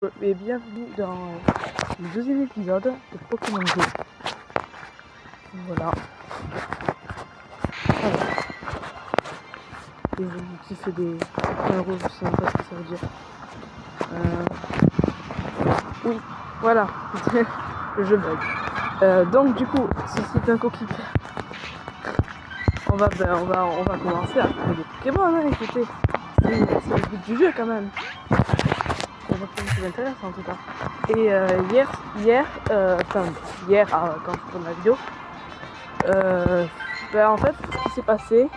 Et bienvenue dans le deuxième épisode de Pokémon Go. Voilà. Et qui fait des points rouges, je sais même pas ce que ça veut dire. Oui, voilà. Le jeu bug. Donc du coup, si c'est un coquille, on va commencer à trouver des Pokémon, hein, écoutez. C'est le but du jeu quand même. On va faire une chose intéressante en tout cas. Et hier, quand je tourne la vidéo, en fait, ce qui s'est passé,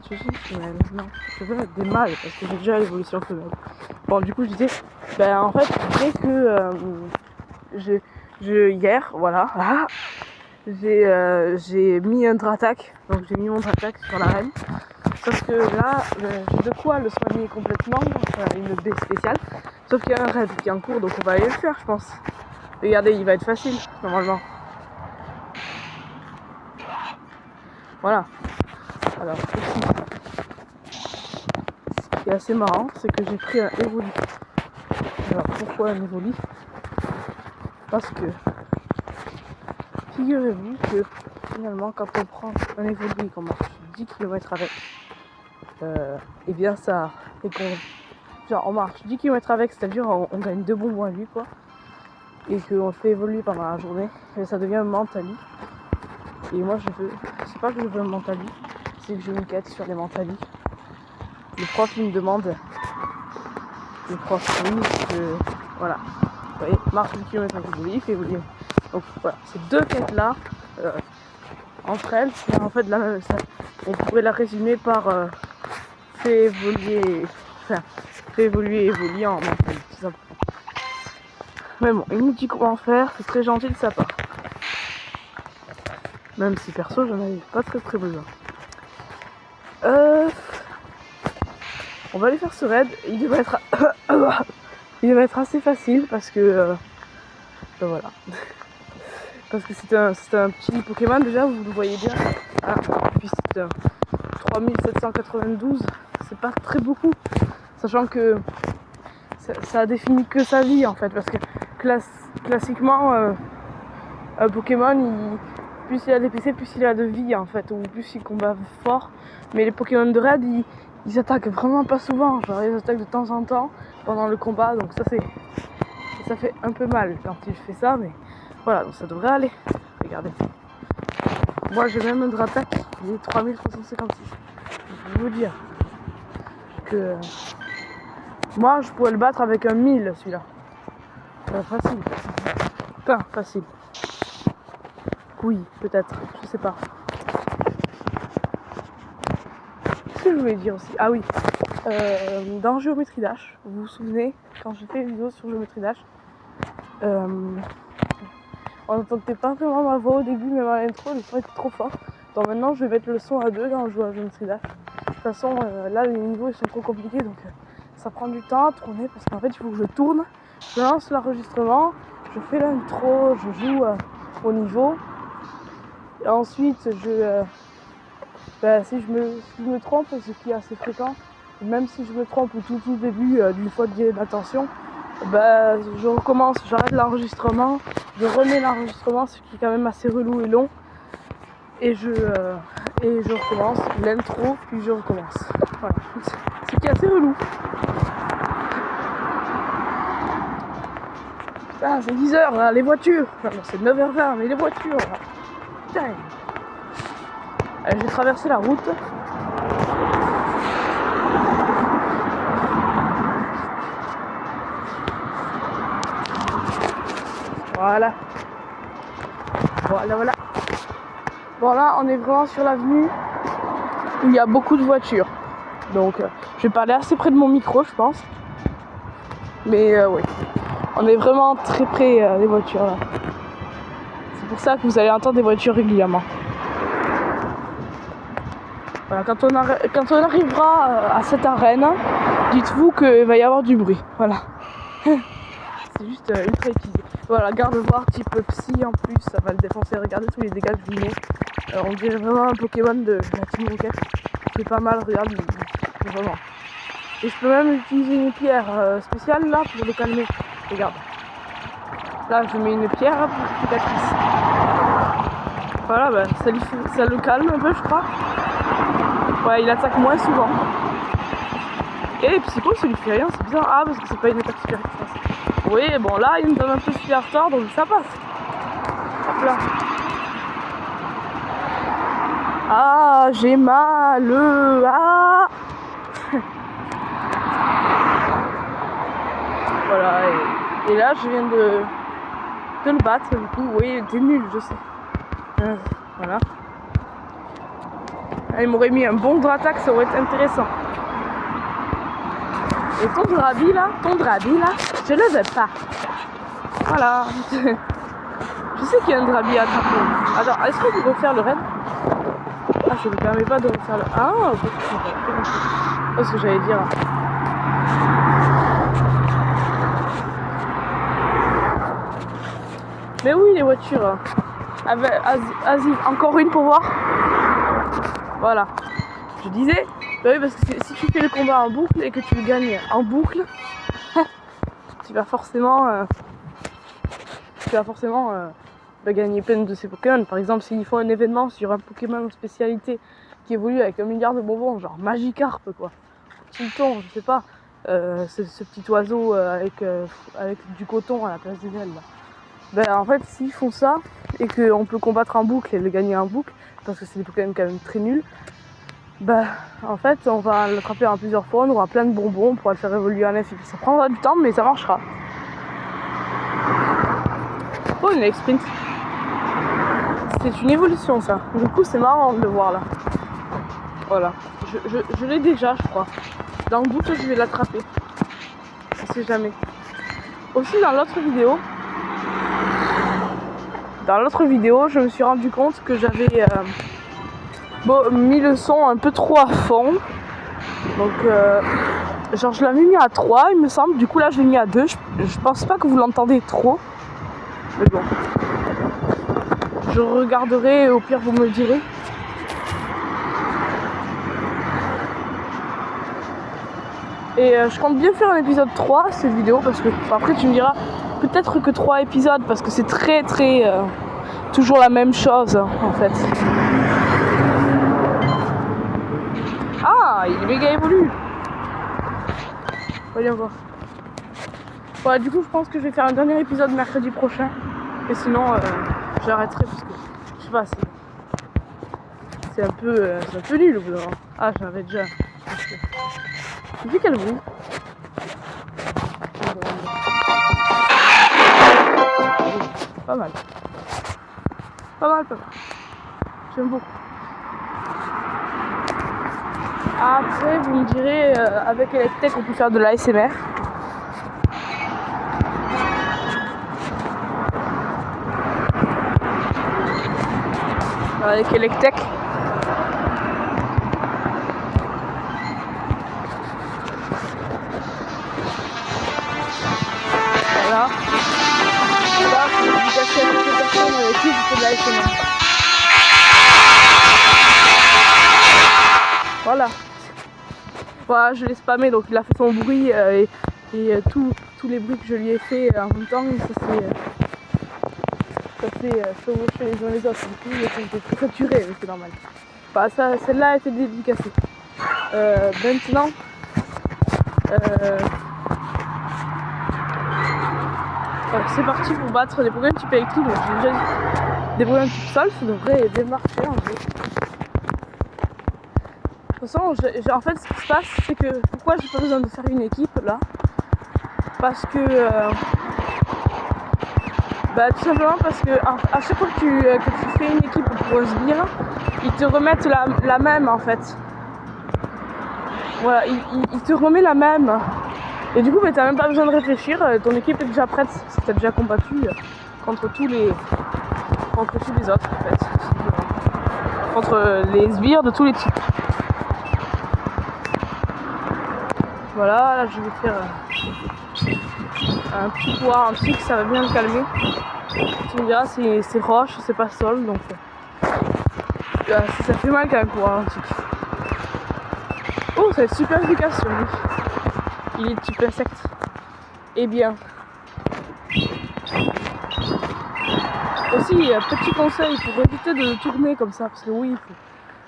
je suis une femelle, non, je veux mettre des mâles parce que j'ai déjà l'évolution femelle. Bon, du coup, je disais, en fait, dès que hier, voilà, j'ai mis un Dratak, donc j'ai mis mon Dratak sur l'arène. Sauf que là, j'ai de quoi le soigner complètement, une baie spéciale. Sauf qu'il y a un raid qui est en cours, donc on va aller le faire, je pense. Regardez, il va être facile, normalement. Voilà. Alors, aussi, ce qui est assez marrant, c'est que j'ai pris un Evoli. Alors, pourquoi un Evoli? Parce que, figurez-vous que, finalement, quand on prend un Evoli et qu'on marche 10 km avec, et bien ça, et qu'on... Genre on marche 10 km avec, c'est-à-dire on gagne 2 bonbons à lui, quoi. Et qu'on le fait évoluer pendant la journée, et ça devient un mentali. Et moi c'est pas que je veux un mentali, c'est que j'ai une quête sur les mentali. Le prof il me demande, voilà. Vous voyez, marche 10 km avec évoluer, il fait évoluer. Donc voilà, ces deux quêtes là, entre elles, c'est en fait on pourrait la résumer par fait évoluer en mentali, tout simplement. Mais bon, il nous dit comment faire, c'est très gentil de sa part. Même si perso, j'en avais pas très besoin. On va aller faire ce raid. Il devrait être assez facile parce que voilà. Parce que c'est un petit Pokémon déjà, vous le voyez bien. Puis c'est un 3792, c'est pas très beaucoup. Sachant que ça a défini que sa vie en fait, parce que classiquement un Pokémon, plus il a d'épicé, plus il a de vie en fait, ou plus il combat fort. Mais les Pokémon de raid, ils attaquent vraiment pas souvent, genre ils attaquent de temps en temps pendant le combat, donc ça fait un peu mal quand il fait ça, mais voilà, donc ça devrait aller. Regardez. Moi j'ai même un Dratak, il est 3356. Je peux vous dire que moi je pourrais le battre avec un 1000 celui-là. Facile. Enfin, facile. Oui, peut-être, je sais pas. Qu'est-ce que je voulais dire aussi? Ah oui, dans Géométrie Dash, vous vous souvenez, quand j'ai fait une vidéo sur Géométrie Dash, on n'entendait pas vraiment ma voix au début, même à l'intro, le son était trop fort. Donc maintenant, je vais mettre le son à 2 quand je joue à Géométrie Dash. De toute façon, là, les niveaux ils sont trop compliqués, donc ça prend du temps à tourner, parce qu'en fait, il faut que je tourne, je lance l'enregistrement, je fais l'intro, je joue au niveau. Et ensuite, si je me trompe, ce qui est assez fréquent, même si je me trompe au tout début d'une fois d'attention, je recommence, j'arrête l'enregistrement, je remets l'enregistrement, ce qui est quand même assez relou et long, et je recommence l'intro, puis je recommence. Voilà, ce qui est assez relou. Putain, c'est 10h là, les voitures. Enfin, non, c'est 9h20, mais les voitures là. Putain. Allez, j'ai traversé la route. Voilà. Bon là, on est vraiment sur l'avenue où il y a beaucoup de voitures. Donc, je vais parler assez près de mon micro, je pense. Mais oui, on est vraiment très près des voitures là. C'est pour ça que vous allez entendre des voitures régulièrement. Voilà, quand on arrivera à cette arène, dites-vous qu'il va y avoir du bruit. Voilà. C'est juste ultra utilisé. Voilà, garde-voir type psy en plus, ça va le défoncer. Regardez tous les dégâts que je lui mets. On dirait vraiment un Pokémon de la Team Rocket. C'est pas mal, regarde, vraiment. Et je peux même utiliser une pierre spéciale là pour le calmer. Regarde. Là, je mets une pierre pour cicatrice. Voilà, bah, ça le calme un peu, je crois. Ouais, il attaque moins souvent. Et les psychos, ça lui fait rien, c'est bizarre. Ah, parce que c'est pas une attaque super efficace. Oui, bon, là, il me donne un peu de retard, donc ça passe. Hop là. Ah, j'ai mal. Ah. Voilà, et là, je viens de le battre, du coup. Oui, il était nul, je sais. Voilà. Il m'aurait mis un bon dratak, ça aurait été intéressant. Et ton drabi là, je le veux pas. Voilà. Je sais qu'il y a un drabi à attraper. Attends, est-ce qu'on peut refaire le raid? Ah, ça ne permet pas de refaire le... Ah, ok. C'est ce que j'allais dire. Mais oui, les voitures. Vas-y, encore une pour voir. Voilà. Je disais, bah oui, parce que si tu fais le combat en boucle et que tu le gagnes en boucle, tu vas forcément gagner plein de ces Pokémon. Par exemple, s'ils font un événement sur un Pokémon de spécialité qui évolue avec 1 milliard de bonbons, genre Magikarp, quoi. Tilton, je sais pas. Ce petit oiseau avec du coton à la place des ailes, là. Ben, en fait, s'ils font ça et qu'on peut combattre en boucle et le gagner en boucle, parce que c'est des Pokémon quand même très nuls, bah en fait on va l'attraper en plusieurs fois, on aura plein de bonbons, on pourra le faire évoluer en F. Ça prendra du temps mais ça marchera. Oh, une sprint. C'est une évolution ça. Du coup c'est marrant de le voir là. Voilà. Je l'ai déjà je crois. Dans le boucle je vais l'attraper. Je sais jamais. Aussi dans l'autre vidéo je me suis rendu compte que j'avais mis le son un peu trop à fond. Donc genre je l'avais mis à 3 il me semble. Du coup là je l'ai mis à 2. Je pense pas que vous l'entendez trop. Mais bon. Je regarderai, au pire vous me le direz. Et je compte bien faire un épisode 3 cette vidéo parce que après tu me diras peut-être que 3 épisodes parce que c'est très toujours la même chose en fait. Ah, il est méga évolué. Voyons voir. Voilà, du coup je pense que je vais faire un dernier épisode mercredi prochain. Et sinon j'arrêterai parce que je sais pas, c'est un peu nul au bout d'un moment. Ah, j'avais déjà. Tu sais quel bruit? Pas mal. J'aime beaucoup. Après, vous me direz, avec Electek, on peut faire de l'ASMR. Avec Electek. Voilà. Là, je vais dédicacer à toutes les personnes avec qui je fais de l'ASMR. Voilà, je l'ai spammé, donc il a fait son bruit et tous les bruits que je lui ai fait en même temps, ça s'est chevauché les uns les autres. Du coup, j'étais très saturé, mais c'est normal. Bah, celle-là a été dédicacée. Maintenant, c'est parti pour battre des Pokémon type électrique. Donc j'ai déjà dit, des Pokémon type sol, ça devrait bien marcher en vrai. De toute façon, en fait, ce qui se passe, c'est que pourquoi j'ai pas besoin de faire une équipe là? Parce que tout simplement parce que à chaque fois que tu fais une équipe pour un sbire, ils te remettent la même en fait. Voilà, ils te remettent la même. Et du coup, t'as même pas besoin de réfléchir, ton équipe est déjà prête, si t'as déjà combattu contre tous les autres en fait. Contre les sbires de tous les types. Voilà, là je vais faire un petit poids, un pic, ça va bien me calmer. Tu me diras, c'est roche, c'est pas sol, donc ça fait mal quand même pour un tic. Oh, ça va être super efficace sur lui. Il est type insecte. Eh bien, Aussi, petit conseil pour éviter de tourner comme ça, parce que oui,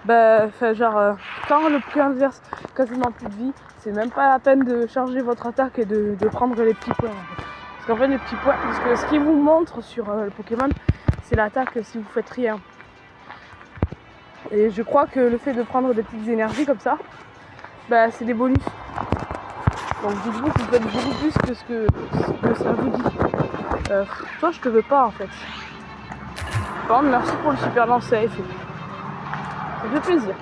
quand le Pokémon verse quasiment plus de vie, c'est même pas la peine de charger votre attaque et de prendre les petits points. En fait. Parce qu'en fait, les petits points, parce que ce qui vous montre sur le Pokémon, c'est l'attaque si vous faites rien. Et je crois que le fait de prendre des petites énergies comme ça, c'est des bonus. Donc dites-vous que vous faites beaucoup plus que ce que ça vous dit. Toi, je te veux pas en fait. Bon, merci pour le super lancer. Ça fait plaisir.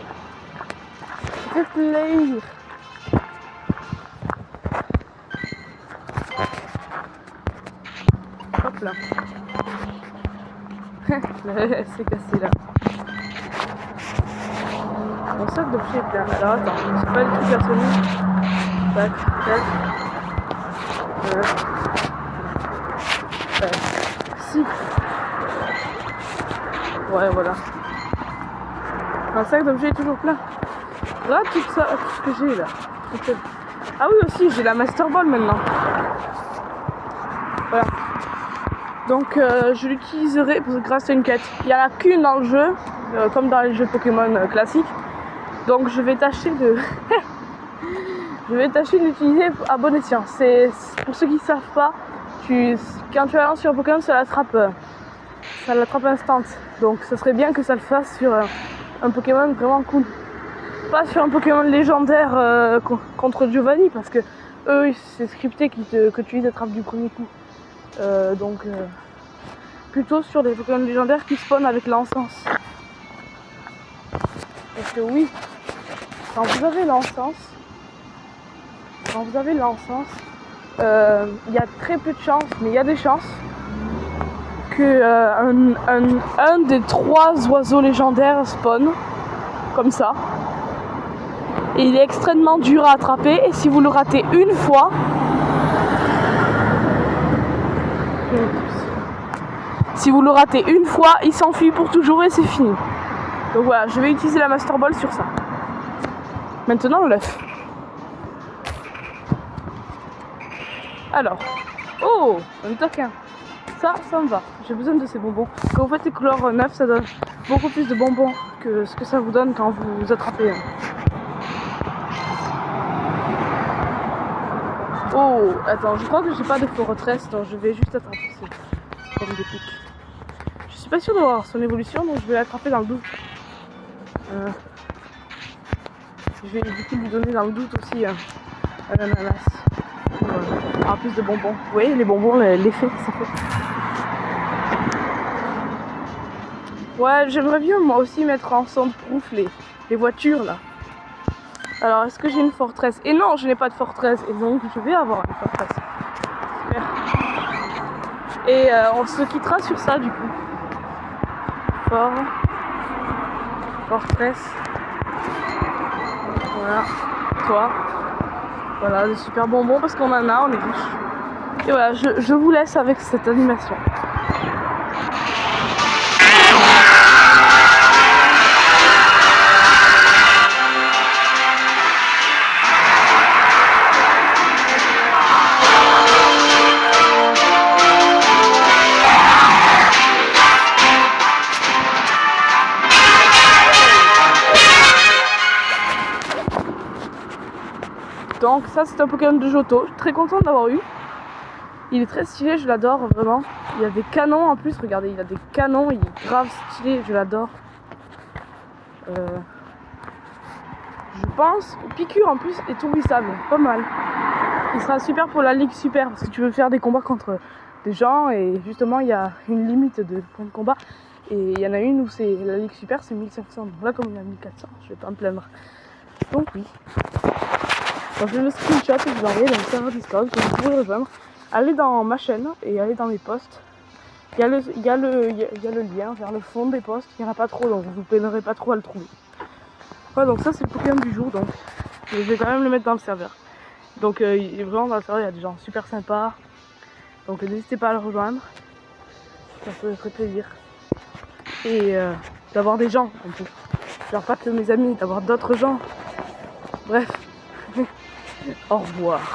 Ça fait plaisir. Hop là. C'est cassé là. Mon sac de pied est plein. Alors attends, c'est pas les trucs personnels. Tac, tac. Si. Ouais, voilà. Un sac d'objets est toujours plein. Là, tout ça, tout ce que j'ai là. Ah oui, aussi, j'ai la Master Ball maintenant. Voilà. Donc, je l'utiliserai grâce à une quête. Il n'y en a qu'une dans le jeu, comme dans les jeux Pokémon classiques. Donc, je vais tâcher de... je vais tâcher de l'utiliser à bon escient. C'est pour ceux qui ne savent pas, quand tu avances sur un Pokémon, ça l'attrape instant. Donc, ça serait bien que ça le fasse sur un Pokémon vraiment cool. Pas sur un Pokémon légendaire contre Giovanni, parce que eux, c'est scripté que tu les attrapes du premier coup. Plutôt sur des Pokémon légendaires qui spawnent avec l'encens. Parce que oui, quand vous avez l'encens, il y a très peu de chances, mais il y a des chances que un des 3 oiseaux légendaires spawn comme ça. Et il est extrêmement dur à attraper, et si vous le ratez une fois, il s'enfuit pour toujours et c'est fini. Donc voilà, je vais utiliser la Master Ball sur ça. Maintenant l'œuf. Alors, oh, un toquin. Ça me va. J'ai besoin de ces bonbons. Quand vous faites les couleurs 9, ça donne beaucoup plus de bonbons que ce que ça vous donne quand vous attrapez. Oh, attends, je crois que j'ai pas de fortress, donc je vais juste attraper comme des pics. Je suis pas sûre de voir son évolution, donc je vais l'attraper dans le doute. Je vais du coup lui donner dans le doute aussi un ananas. En plus de bonbons. Vous voyez les bonbons, l'effet que ça fait. Ouais, j'aimerais bien moi aussi mettre en soundproof les voitures là. Alors, est-ce que j'ai une forteresse? Et non, je n'ai pas de forteresse. Et donc, je vais avoir une forteresse. Super. Et on se quittera sur ça, du coup. Forteresse. Voilà. Toi. Voilà, des super bonbons parce qu'on en a, on est riche. Et voilà, je vous laisse avec cette animation. Donc ça c'est un Pokémon de Johto, je suis très contente d'avoir eu. Il est très stylé, je l'adore vraiment. Il y a des canons en plus, regardez, il a des canons, il est grave stylé, je l'adore. Je pense, piqûre en plus et tourbillissable, pas mal. Il sera super pour la Ligue Super parce que tu veux faire des combats contre des gens et justement il y a une limite de points de combat. Et il y en a une où c'est la Ligue Super, c'est 1500. Donc là comme il y a 1400, je vais pas me plaindre. Donc oui. Donc je fais le screenshot et je vous envoie dans le serveur Discord que vous pouvez le rejoindre. Allez dans ma chaîne et allez dans mes posts. Il y a le lien vers le fond des posts. Il n'y en a pas trop donc vous ne peinerez pas trop à le trouver. Voilà, donc ça c'est le Pokémon du jour. Donc je vais quand même le mettre dans le serveur. Donc il est vraiment dans le serveur, il y a des gens super sympas. Donc n'hésitez pas à le rejoindre. Ça me ferait plaisir. Et d'avoir des gens en plus. Genre pas que mes amis, d'avoir d'autres gens. Bref. Au revoir.